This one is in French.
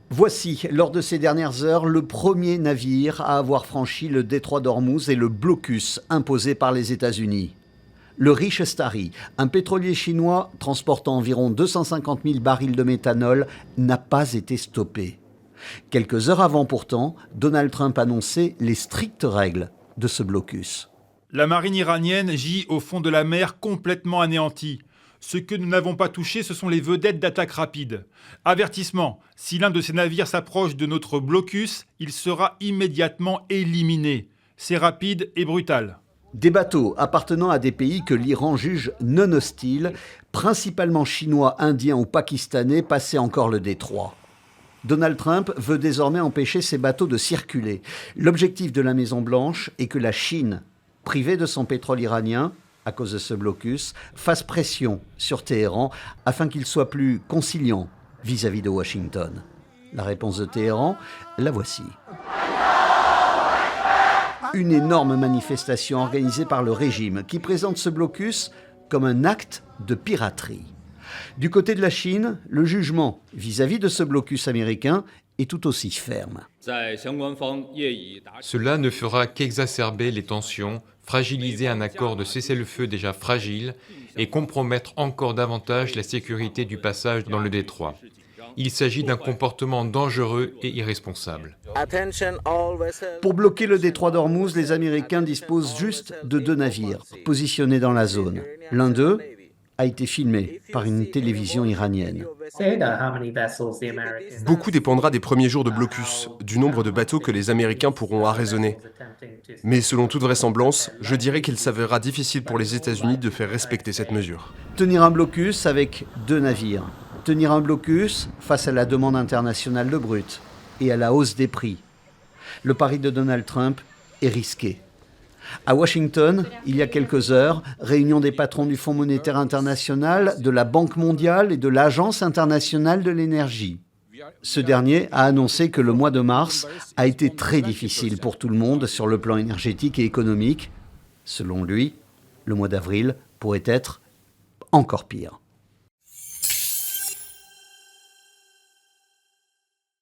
Voici, lors de ces dernières heures, le premier navire à avoir franchi le détroit d'Ormuz et le blocus imposé par les États-Unis. Le Richestari, un pétrolier chinois transportant environ 250 000 barils de méthanol, n'a pas été stoppé. Quelques heures avant pourtant, Donald Trump annonçait les strictes règles de ce blocus. La marine iranienne gît au fond de la mer complètement anéantie. Ce que nous n'avons pas touché, ce sont les vedettes d'attaque rapide. Avertissement, si l'un de ces navires s'approche de notre blocus, il sera immédiatement éliminé. C'est rapide et brutal. Des bateaux appartenant à des pays que l'Iran juge non hostiles, principalement chinois, indiens ou pakistanais, passaient encore le détroit. Donald Trump veut désormais empêcher ces bateaux de circuler. L'objectif de la Maison-Blanche est que la Chine, privée de son pétrole iranien, à cause de ce blocus, fasse pression sur Téhéran afin qu'il soit plus conciliant vis-à-vis de Washington. La réponse de Téhéran, la voici. Une énorme manifestation organisée par le régime qui présente ce blocus comme un acte de piraterie. Du côté de la Chine, le jugement vis-à-vis de ce blocus américain est tout aussi ferme. Cela ne fera qu'exacerber les tensions, fragiliser un accord de cessez-le-feu déjà fragile et compromettre encore davantage la sécurité du passage dans le détroit. Il s'agit d'un comportement dangereux et irresponsable. Pour bloquer le détroit d'Ormuz, les Américains disposent juste de 2 navires positionnés dans la zone. L'un d'eux a été filmé par une télévision iranienne. Beaucoup dépendra des premiers jours de blocus, du nombre de bateaux que les Américains pourront arraisonner. Mais selon toute vraisemblance, je dirais qu'il s'avérera difficile pour les États-Unis de faire respecter cette mesure. Tenir un blocus avec 2 navires. Tenir un blocus face à la demande internationale de brut et à la hausse des prix. Le pari de Donald Trump est risqué. À Washington, il y a quelques heures, réunion des patrons du Fonds monétaire international, de la Banque mondiale et de l'Agence internationale de l'énergie. Ce dernier a annoncé que le mois de mars a été très difficile pour tout le monde sur le plan énergétique et économique. Selon lui, le mois d'avril pourrait être encore pire.